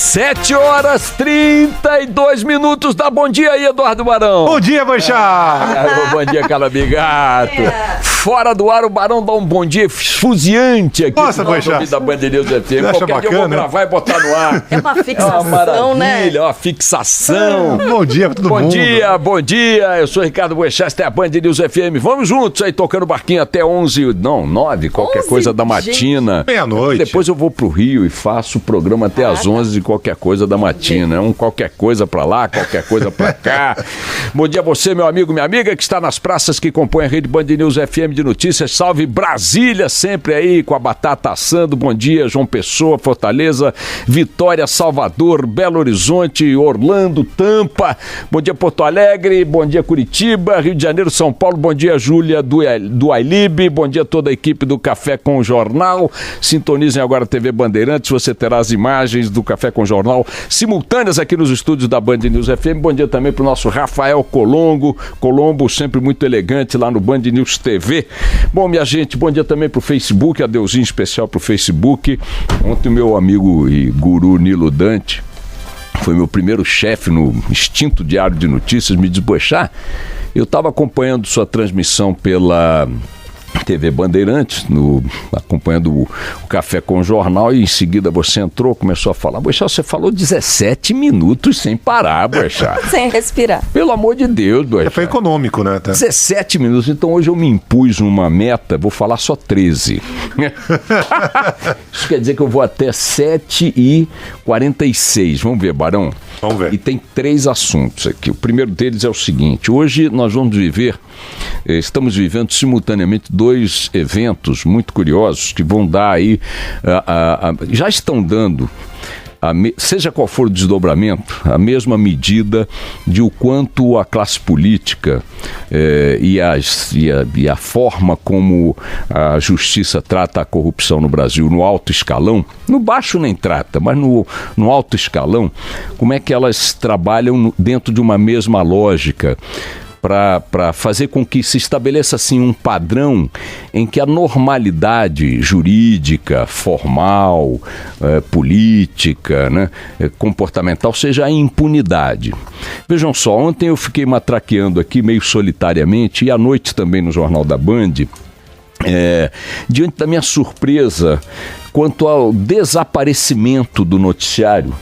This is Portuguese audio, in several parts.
7h32. Dá bom dia aí, Eduardo Barão. Bom dia, Boechat. Bom dia, Calabigato. Fora do ar, o Barão dá um bom dia esfuziante aqui. Nossa, Boechat. Da Band News FM. Qualquer dia eu vou gravar e botar no ar. É uma fixação, é uma maravilha, né? É uma fixação. Bom dia pra todo mundo. Bom dia. Eu sou Ricardo Boechat, esta é a Band News FM. Vamos juntos aí, tocando barquinho até 9, qualquer 11, coisa da matina. Meia-noite. Depois eu vou pro Rio e faço o programa até às 11 de qualquer coisa da matina. É um qualquer coisa pra lá, qualquer coisa pra cá. Bom dia a você, meu amigo, minha amiga, que está nas praças que compõem a rede Band News FM de notícias. Salve Brasília, sempre aí com a batata assando. Bom dia, João Pessoa, Fortaleza, Vitória, Salvador, Belo Horizonte, Orlando, Tampa. Bom dia, Porto Alegre. Bom dia, Curitiba, Rio de Janeiro, São Paulo. Bom dia, Júlia do Ailib. Bom dia a toda a equipe do Café com o Jornal. Sintonizem agora a TV Bandeirantes. Você terá as imagens do Café com o Jornal simultâneas aqui nos estúdios da Band News FM. Bom dia também para o nosso Rafael Colombo, sempre muito elegante lá no Band News TV. Bom, minha gente, bom dia também para o Facebook, adeusinho especial para o Facebook. Ontem o meu amigo e guru Nilo Dante foi meu primeiro chefe no extinto Diário de Notícias, me diz: Boechat, eu estava acompanhando sua transmissão pela TV Bandeirantes, acompanhando o Café com o Jornal, e em seguida você entrou, começou a falar. Boechat, você falou 17 minutos sem parar, Boechat. Sem respirar. Pelo amor de Deus, Boechat. Foi econômico, né? 17 minutos, então hoje eu me impus uma meta, vou falar só 13. Isso quer dizer que eu vou até 7h46. Vamos ver, Barão? Vamos ver. E tem 3 assuntos aqui. O primeiro deles é o seguinte: hoje nós estamos vivendo simultaneamente 2 eventos muito curiosos que vão dar aí, já estão dando, seja qual for o desdobramento, a mesma medida de o quanto a classe política e a forma como a justiça trata a corrupção no Brasil no alto escalão, no baixo nem trata, mas no alto escalão, como é que elas trabalham dentro de uma mesma lógica, para fazer com que se estabeleça assim um padrão em que a normalidade jurídica, formal, política, né, comportamental seja a impunidade. Vejam só, ontem eu fiquei matraqueando aqui meio solitariamente, e à noite também no Jornal da Band, diante da minha surpresa quanto ao desaparecimento do noticiário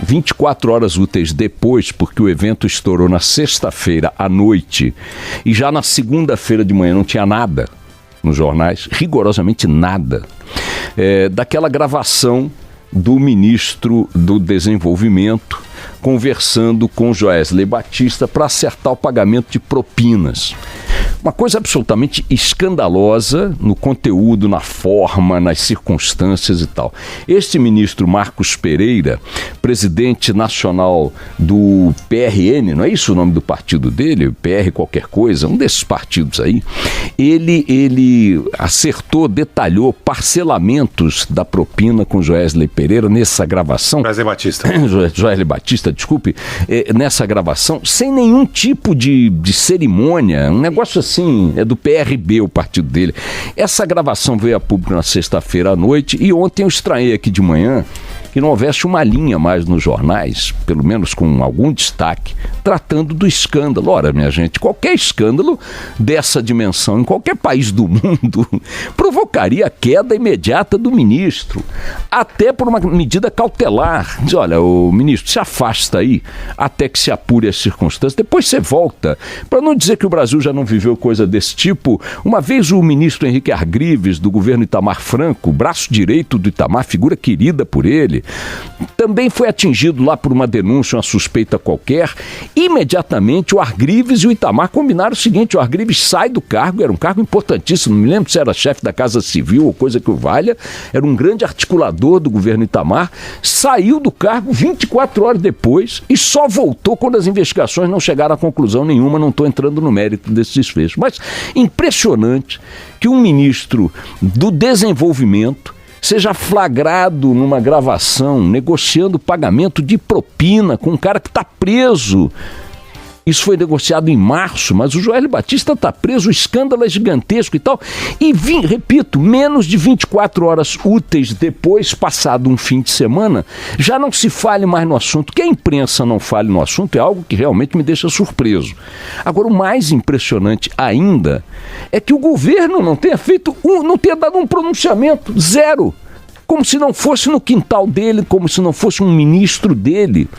24 horas úteis depois, porque o evento estourou na sexta-feira à noite e já na segunda-feira de manhã não tinha nada nos jornais, rigorosamente nada, daquela gravação do ministro do Desenvolvimento conversando com Joesley Batista para acertar o pagamento de propinas. Uma coisa absolutamente escandalosa no conteúdo, na forma, nas circunstâncias e tal. Este ministro Marcos Pereira, presidente nacional do PRN, não é isso o nome do partido dele? PR qualquer coisa, um desses partidos aí, ele acertou, detalhou parcelamentos da propina com Joesley Pereira nessa gravação. Joesley Batista, desculpe, nessa gravação, sem nenhum tipo de cerimônia, um negócio assim, é do PRB o partido dele. Essa gravação veio a público na sexta-feira à noite e ontem eu estranhei aqui de manhã que não houvesse uma linha mais nos jornais, pelo menos com algum destaque, tratando do escândalo. Ora, minha gente, qualquer escândalo dessa dimensão em qualquer país do mundo provocaria a queda imediata do ministro, até por uma medida cautelar. Diz: olha, o ministro se afasta aí até que se apure as circunstâncias, depois você volta. Para não dizer que o Brasil já não viveu coisa desse tipo, uma vez o ministro Henrique Argrives, do governo Itamar Franco, braço direito do Itamar, figura querida por ele, também foi atingido lá por uma denúncia, uma suspeita qualquer. Imediatamente o Argrives e o Itamar combinaram o seguinte: o Argrives sai do cargo, era um cargo importantíssimo, não me lembro se era chefe da Casa Civil ou coisa que o valha, era um grande articulador do governo Itamar, saiu do cargo 24 horas depois e só voltou quando as investigações não chegaram a conclusão nenhuma. Não estou entrando no mérito desse desfecho, mas impressionante que um ministro do Desenvolvimento seja flagrado numa gravação negociando pagamento de propina com um cara que está preso Isso foi negociado em março, mas o Joelio Batista está preso, o escândalo é gigantesco e tal. E repito, menos de 24 horas úteis depois, passado um fim de semana, já não se fale mais no assunto. Que a imprensa não fale no assunto é algo que realmente me deixa surpreso. Agora, o mais impressionante ainda é que o governo não tenha não tenha dado um pronunciamento, zero. Como se não fosse no quintal dele, como se não fosse um ministro dele.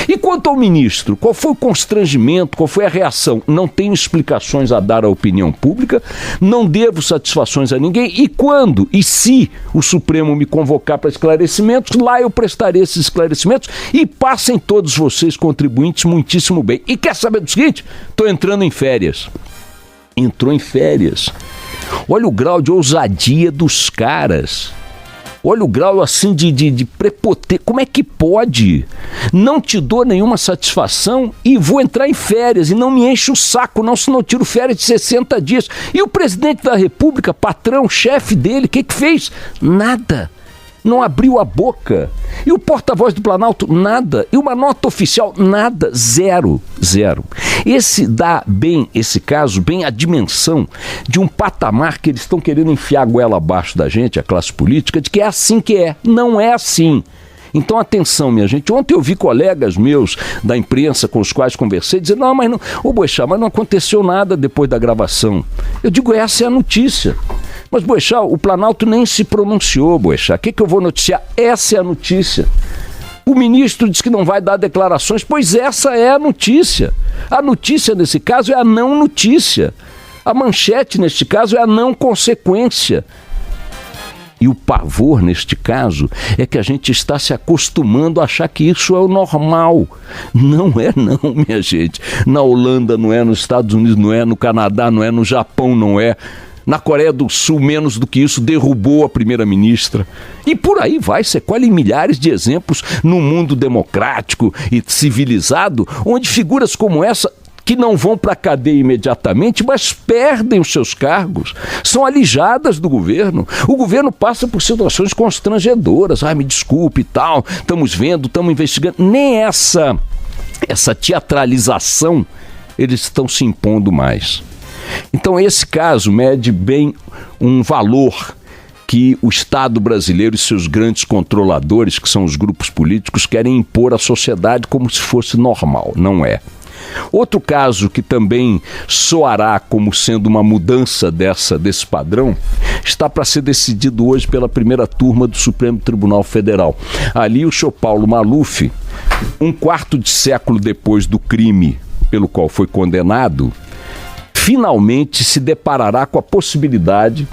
E quanto ao ministro, qual foi o constrangimento, qual foi a reação? Não tenho explicações a dar à opinião pública, não devo satisfações a ninguém, e quando e se o Supremo me convocar para esclarecimentos, lá eu prestarei esses esclarecimentos e passem todos vocês, contribuintes, muitíssimo bem. E quer saber do seguinte? Estou entrando em férias. Entrou em férias. Olha o grau de ousadia dos caras. Olha o grau assim de prepotência. Como é que pode? Não te dou nenhuma satisfação e vou entrar em férias e não me enche o saco, não, senão eu tiro férias de 60 dias. E o presidente da República, patrão, chefe dele, o que fez? Nada. Não abriu a boca. E o porta-voz do Planalto? Nada. E uma nota oficial? Nada. Zero. Esse caso, bem a dimensão de um patamar que eles estão querendo enfiar a goela abaixo da gente, a classe política, de que é assim que é. Não é assim. Então, atenção, minha gente. Ontem eu vi colegas meus da imprensa com os quais conversei dizer, ô Boechat, mas não aconteceu nada depois da gravação. Eu digo, essa é a notícia. Mas, Boechat, o Planalto nem se pronunciou, Boechat. O que eu vou noticiar? Essa é a notícia. O ministro diz que não vai dar declarações, pois essa é a notícia. A notícia, nesse caso, é a não notícia. A manchete, neste caso, é a não consequência. E o pavor, neste caso, é que a gente está se acostumando a achar que isso é o normal. Não é não, minha gente. Na Holanda não é, nos Estados Unidos não é, no Canadá não é, no Japão não é. Na Coreia do Sul, menos do que isso, derrubou a primeira-ministra. E por aí vai, você colhe milhares de exemplos no mundo democrático e civilizado, onde figuras como essa, que não vão para a cadeia imediatamente, mas perdem os seus cargos, são alijadas do governo. O governo passa por situações constrangedoras. Me desculpe e tal, estamos vendo, estamos investigando. Nem essa teatralização eles estão se impondo mais. Então esse caso mede bem um valor que o Estado brasileiro e seus grandes controladores, que são os grupos políticos, querem impor à sociedade como se fosse normal. Não é. Outro caso que também soará como sendo uma mudança desse padrão está para ser decidido hoje pela primeira turma do Supremo Tribunal Federal. Ali o senhor Paulo Maluf, um quarto de século depois do crime pelo qual foi condenado, finalmente se deparará com a possibilidade,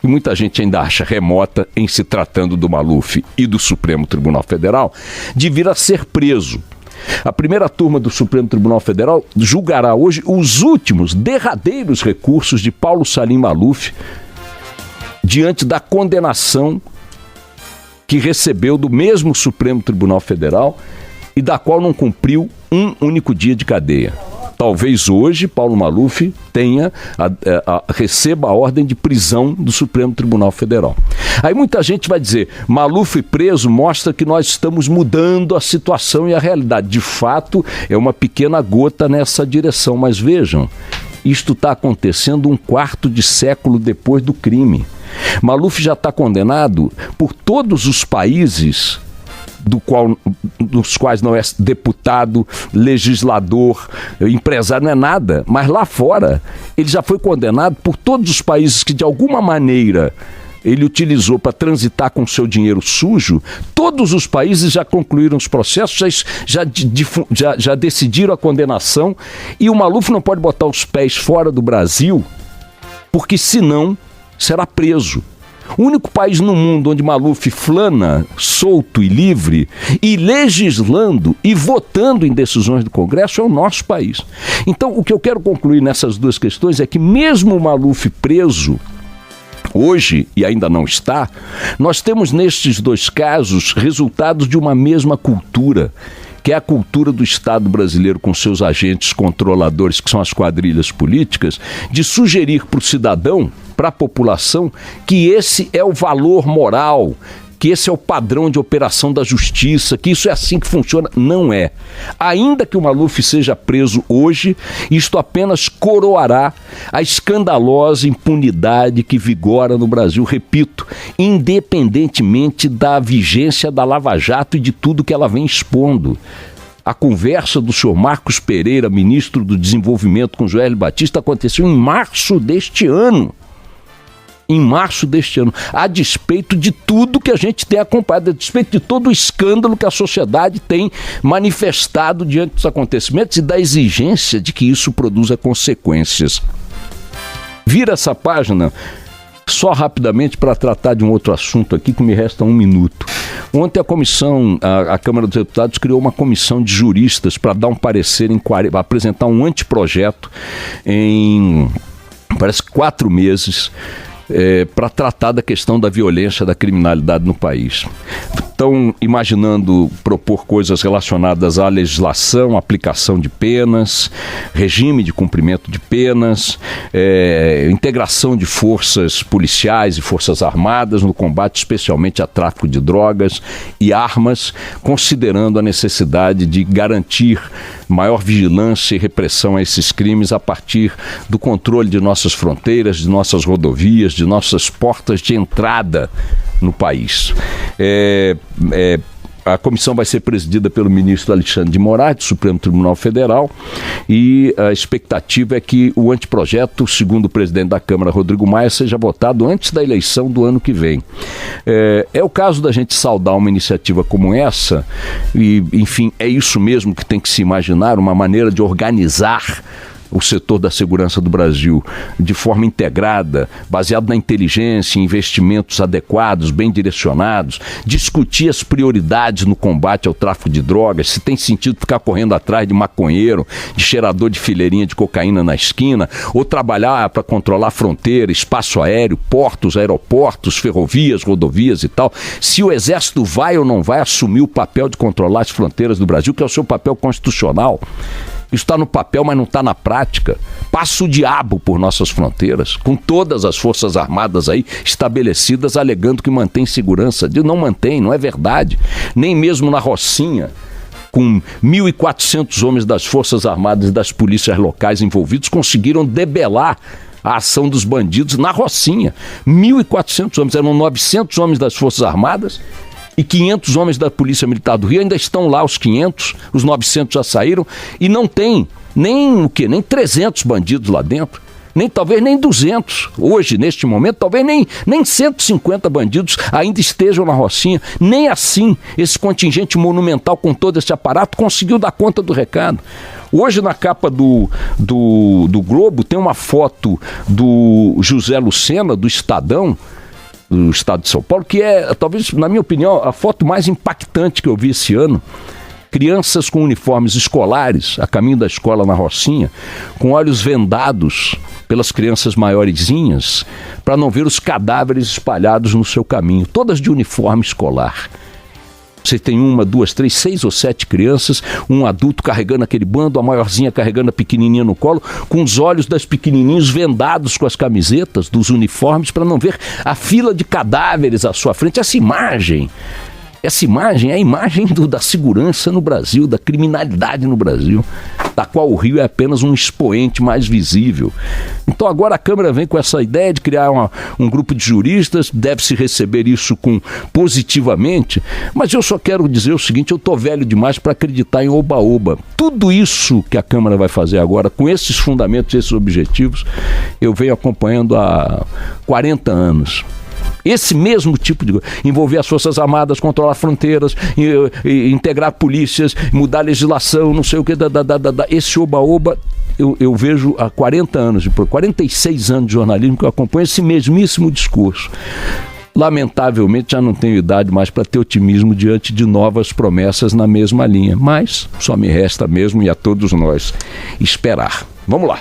que muita gente ainda acha remota em se tratando do Maluf e do Supremo Tribunal Federal, de vir a ser preso. A primeira turma do Supremo Tribunal Federal julgará hoje os últimos, derradeiros recursos de Paulo Salim Maluf diante da condenação que recebeu do mesmo Supremo Tribunal Federal e da qual não cumpriu um único dia de cadeia. Talvez hoje Paulo Maluf receba a ordem de prisão do Supremo Tribunal Federal. Aí muita gente vai dizer, Maluf preso mostra que nós estamos mudando a situação e a realidade. De fato, é uma pequena gota nessa direção, mas vejam, isto está acontecendo um quarto de século depois do crime. Maluf já está condenado por todos os países dos quais não é deputado, legislador, empresário, não é nada, mas lá fora ele já foi condenado por todos os países que de alguma maneira ele utilizou para transitar com seu dinheiro sujo. Todos os países já concluíram os processos, já decidiram a condenação, e o Maluf não pode botar os pés fora do Brasil, porque senão será preso. O único país no mundo onde Maluf flana solto e livre e legislando e votando em decisões do Congresso é o nosso país. Então, o que eu quero concluir nessas duas questões é que mesmo o Maluf preso hoje, e ainda não está, nós temos nestes dois casos resultados de uma mesma cultura, que é a cultura do Estado brasileiro com seus agentes controladores, que são as quadrilhas políticas, de sugerir para o cidadão, para a população, que esse é o valor moral, que esse é o padrão de operação da justiça, que isso é assim que funciona. Não é. Ainda que o Maluf seja preso hoje, isto apenas coroará a escandalosa impunidade que vigora no Brasil, repito, independentemente da vigência da Lava Jato e de tudo que ela vem expondo. A conversa do senhor Marcos Pereira, ministro do Desenvolvimento, com Joelho Batista, aconteceu em março deste ano. A despeito de tudo que a gente tem acompanhado, a despeito de todo o escândalo que a sociedade tem manifestado diante dos acontecimentos e da exigência de que isso produza consequências. Vira essa página só rapidamente para tratar de um outro assunto aqui que me resta 1 minuto. Ontem a Câmara dos Deputados criou uma comissão de juristas para dar um parecer, apresentar um anteprojeto em, parece, 4 meses, para tratar da questão da violência, da criminalidade no país. Estão imaginando propor coisas relacionadas à legislação, aplicação de penas, regime de cumprimento de penas, integração de forças policiais e forças armadas no combate especialmente a tráfico de drogas e armas, considerando a necessidade de garantir maior vigilância e repressão a esses crimes a partir do controle de nossas fronteiras, de nossas rodovias, de nossas portas de entrada no país. A comissão vai ser presidida pelo ministro Alexandre de Moraes, do Supremo Tribunal Federal, e a expectativa é que o anteprojeto, segundo o presidente da Câmara, Rodrigo Maia, seja votado antes da eleição do ano que vem. É o caso da gente saudar uma iniciativa como essa, e, enfim, é isso mesmo que tem que se imaginar, uma maneira de organizar o setor da segurança do Brasil de forma integrada, baseado na inteligência, em investimentos adequados, bem direcionados, discutir as prioridades no combate ao tráfico de drogas, se tem sentido ficar correndo atrás de maconheiro, de cheirador de fileirinha de cocaína na esquina, ou trabalhar para controlar fronteira, espaço aéreo, portos, aeroportos, ferrovias, rodovias e tal. Se o Exército vai ou não vai assumir o papel de controlar as fronteiras do Brasil, que é o seu papel constitucional. Isso está no papel, mas não está na prática. Passa o diabo por nossas fronteiras, com todas as forças armadas aí estabelecidas, alegando que mantém segurança. Não mantém, não é verdade. Nem mesmo na Rocinha, com 1.400 homens das forças armadas e das polícias locais envolvidos, conseguiram debelar a ação dos bandidos na Rocinha. 1.400 homens, eram 900 homens das forças armadas e 500 homens da Polícia Militar do Rio. Ainda estão lá os 500, os 900 já saíram, e não tem nem 300 bandidos lá dentro, talvez nem 200. Hoje, neste momento, talvez nem 150 bandidos ainda estejam na Rocinha. Nem assim esse contingente monumental com todo esse aparato conseguiu dar conta do recado. Hoje, na capa do Globo, tem uma foto do José Lucena, do Estadão, do estado de São Paulo, que é, talvez, na minha opinião, a foto mais impactante que eu vi esse ano. Crianças com uniformes escolares, a caminho da escola na Rocinha, com olhos vendados pelas crianças maiorzinhas, para não ver os cadáveres espalhados no seu caminho, todas de uniforme escolar. Você tem 1, 2, 3, 6 ou 7 crianças, um adulto carregando aquele bando, a maiorzinha carregando a pequenininha no colo, com os olhos das pequenininhos vendados com as camisetas dos uniformes para não ver a fila de cadáveres à sua frente. Essa imagem é a imagem da segurança no Brasil, da criminalidade no Brasil, da qual o Rio é apenas um expoente mais visível. Então agora a Câmara vem com essa ideia de criar um grupo de juristas, deve-se receber isso positivamente, mas eu só quero dizer o seguinte: eu estou velho demais para acreditar em oba-oba. Tudo isso que a Câmara vai fazer agora, com esses fundamentos, esses objetivos, eu venho acompanhando há 40 anos. Esse mesmo tipo de coisa, envolver as Forças Armadas, controlar fronteiras, integrar polícias, mudar a legislação, não sei o que, esse oba-oba, eu vejo há 40 anos, 46 anos de jornalismo que eu acompanho esse mesmíssimo discurso. Lamentavelmente já não tenho idade mais para ter otimismo diante de novas promessas na mesma linha, mas só me resta mesmo, e a todos nós, esperar. Vamos lá.